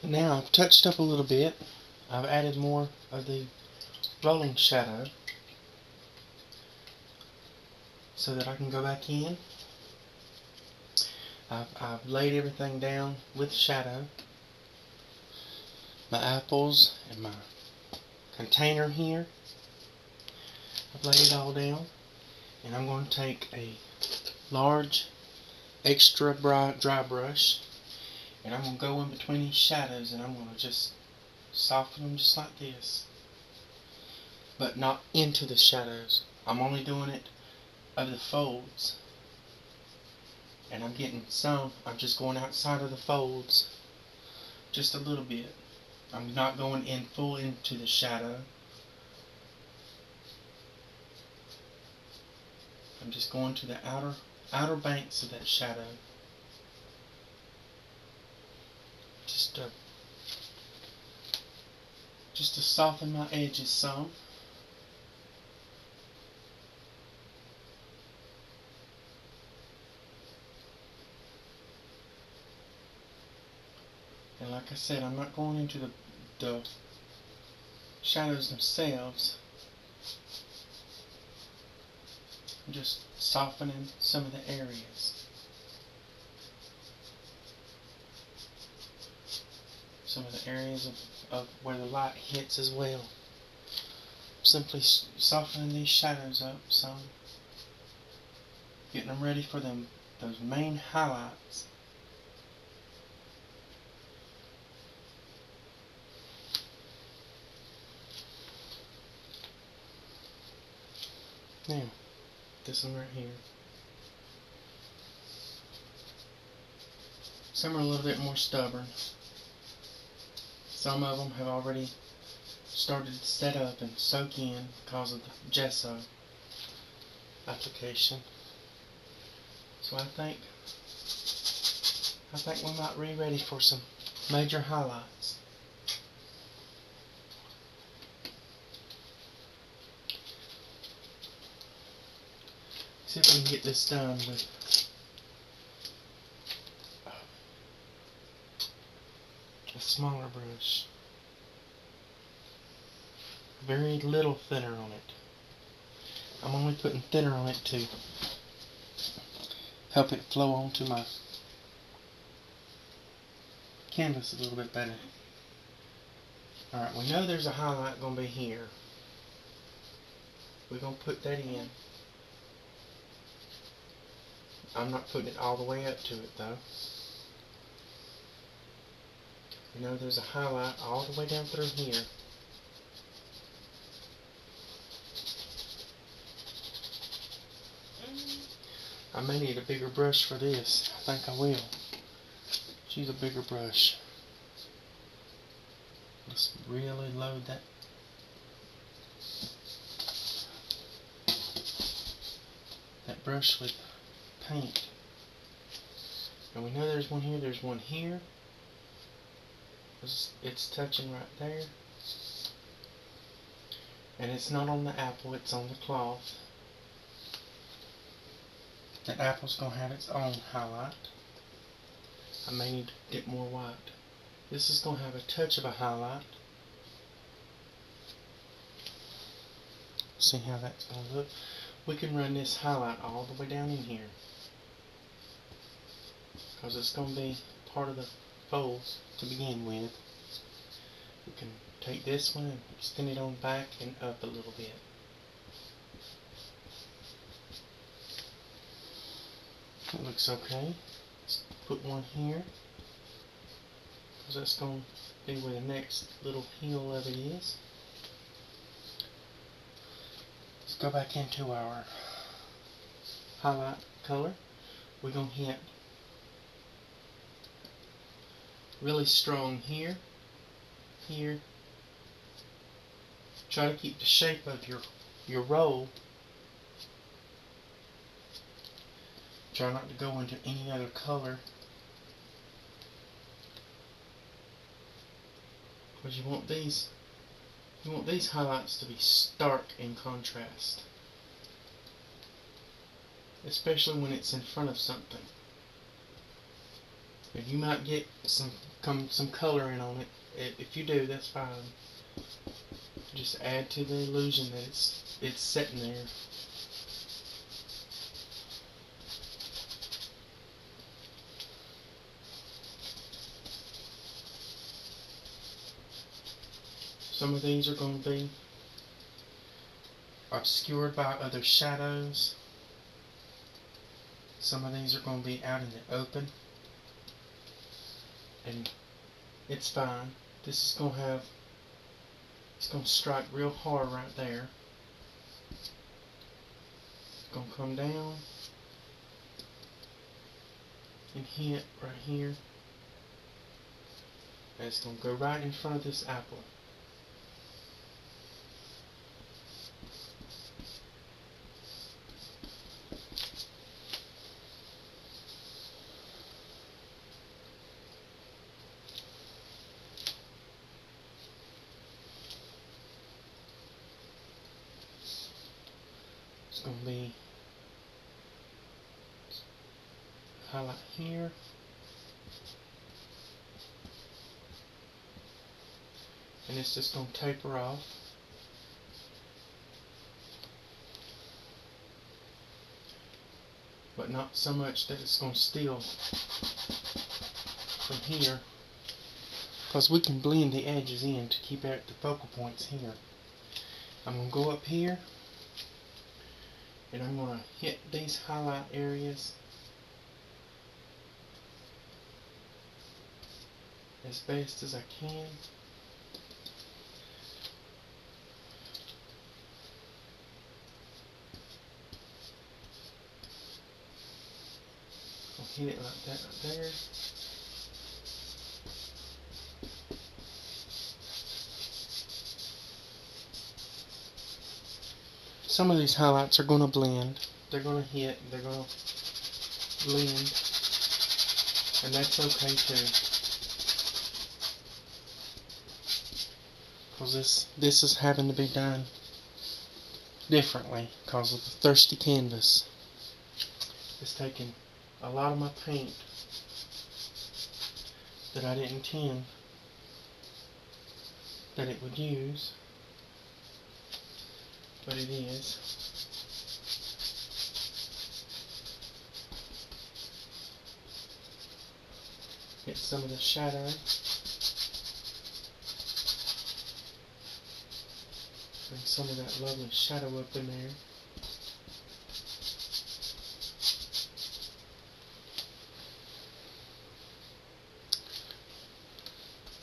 Now I've touched up a little bit. I've added more of the rolling shadow so that I can go back in. I've laid everything down with shadow. My apples and my container here. I've laid it all down, and I'm going to take a large extra dry brush, and I'm going to go in between these shadows, and I'm going to just soften them just like this, but not into the shadows. I'm only doing it of the folds, and I'm just going outside of the folds just a little bit. I'm not going in full into the shadow. I'm just going to the outer banks of that shadow, just to soften my edges some. And like I said, I'm not going into the shadows themselves. I'm just softening some of the areas. Some of the areas of where the light hits as well. Simply softening these shadows up some. Getting them ready for those main highlights. Now, this one right here. Some are a little bit more stubborn. Some of them have already started to set up and soak in because of the gesso application. So I think we might be ready for some major highlights. See if we can get this done with a smaller brush. Very little thinner on it. I'm only putting thinner on it to help it flow onto my canvas a little bit better. Alright, we know there's a highlight going to be here. We're going to put that in. I'm not putting it all the way up to it though. We know there's a highlight all the way down through here. I may need a bigger brush for this. I think I will. Use a bigger brush. Let's really load that brush with paint. And we know there's one here, there's one here. It's touching right there. And it's not on the apple, it's on the cloth. That apple's going to have its own highlight. I may need to get more white. This is going to have a touch of a highlight. See how that's going to look? We can run this highlight all the way down in here, because it's going to be part of the folds to begin with. We can take this one and extend it on back and up a little bit. That looks okay. Let's put one here, because that's going to be where the next little heel of it is. Let's go back into our highlight color. We're going to hit really strong here, here. Try to keep the shape of your roll. Try not to go into any other color, because you want these highlights to be stark in contrast, especially when it's in front of something. And you might get some coloring on it. If you do, that's fine. Just add to the illusion that it's sitting there. Some of these are going to be obscured by other shadows. Some of these are going to be out in the open. And it's fine. This is going to have, it's going to strike real hard right there. It's going to come down and hit right here. And it's going to go right in front of this apple. It's going to be highlight here. And it's just going to taper off. But not so much that it's going to steal from here. Because we can blend the edges in to keep out the focal points here. I'm going to go up here. And I'm going to hit these highlight areas as best as I can. I'll hit it like that right there. Some of these highlights are going to blend. They're going to hit. They're going to blend. And that's okay too. Because this is having to be done differently because of the thirsty canvas. It's taking a lot of my paint that I didn't intend that it would use, but it is. Get some of the shadow. Bring some of that lovely shadow up in there.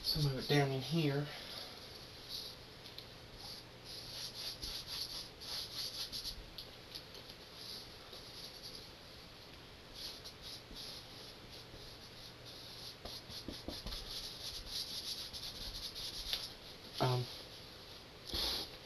Some of it down in here.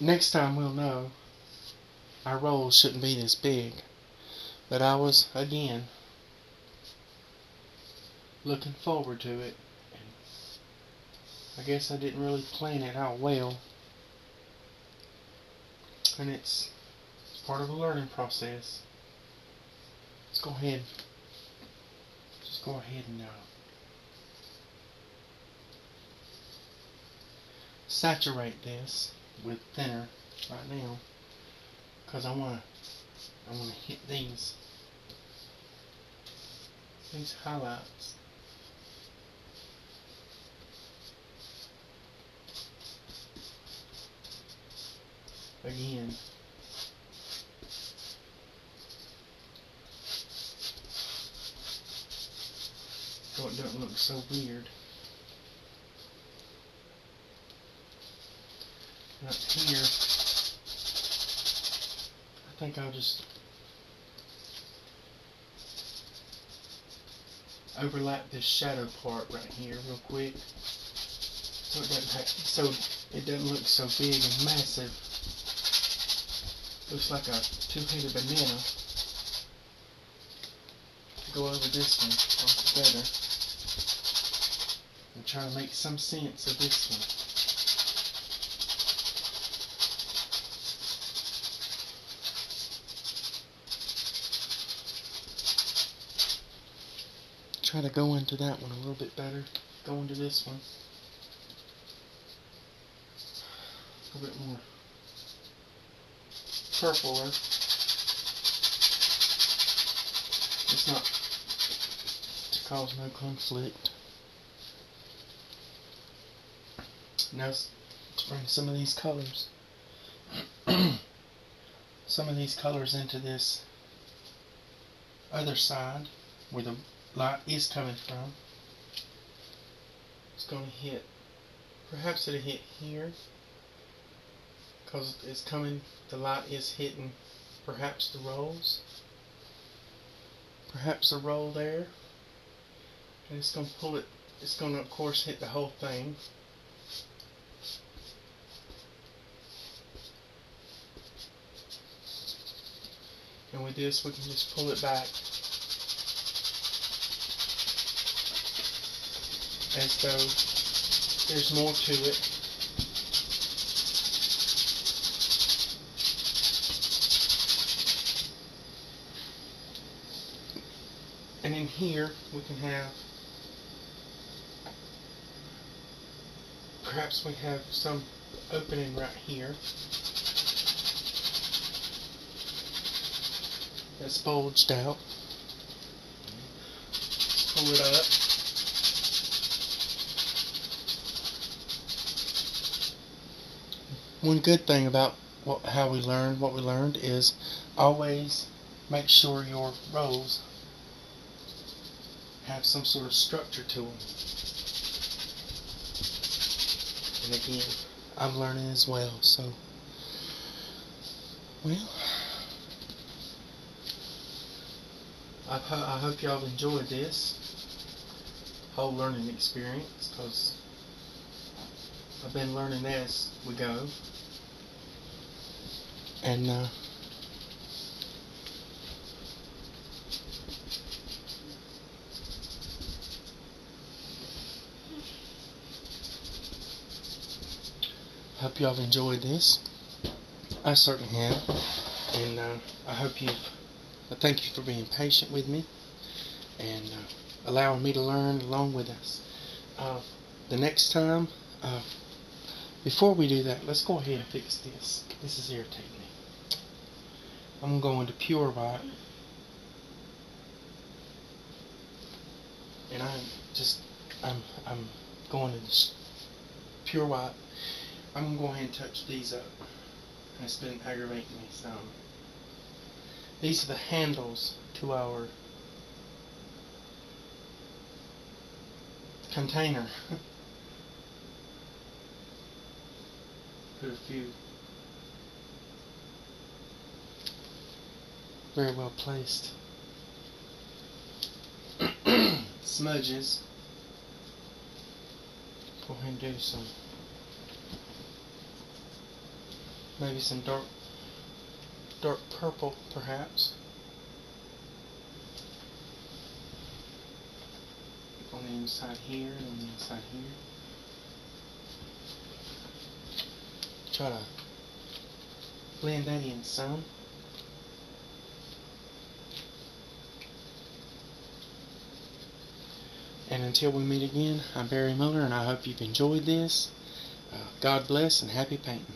Next time we'll know our rolls shouldn't be this big. But I was, again, looking forward to it. And I guess I didn't really plan it out well. And it's part of the learning process. Let's go ahead. Just go ahead and saturate this with thinner right now, because I want to hit these highlights. Again, so it doesn't look so weird. Up here, I think I'll just overlap this shadow part right here real quick, so it doesn't look so big and massive. Looks like a two-headed banana. Go over this one altogether and try to make some sense of this one. try to go into that one a little bit better. Go into this one a little bit more purpler. It's not to cause no conflict. Now let's bring some of these colors. Some of these colors into this other side where the light is coming from. It's going to hit, perhaps it'll hit here because it's coming, the light is hitting perhaps the rolls, perhaps a roll there, and it's going to pull it, it's going to of course hit the whole thing. And with this we can just pull it back as though there's more to it. And in here we can have, perhaps we have some opening right here that's bulged out. Pull it up. One good thing about what we learned is always make sure your rolls have some sort of structure to them. And again, I'm learning as well, so well, I hope y'all enjoyed this whole learning experience, because I've been learning as we go. And hope y'all have enjoyed this. I certainly have. And I thank you for being patient with me and allowing me to learn along with us. The next time, before we do that, let's go ahead and fix this. This is irritating me. I'm going to pure white, and I'm going to this pure white. I'm going to go ahead and touch these up. It's been aggravating me some. These are the handles to our container. Put a few very well placed smudges. Go ahead and do some, maybe some dark purple perhaps on the inside here and on the inside here. Try to blend that in some. And until we meet again, I'm Barry Miller, and I hope you've enjoyed this. God bless and happy painting.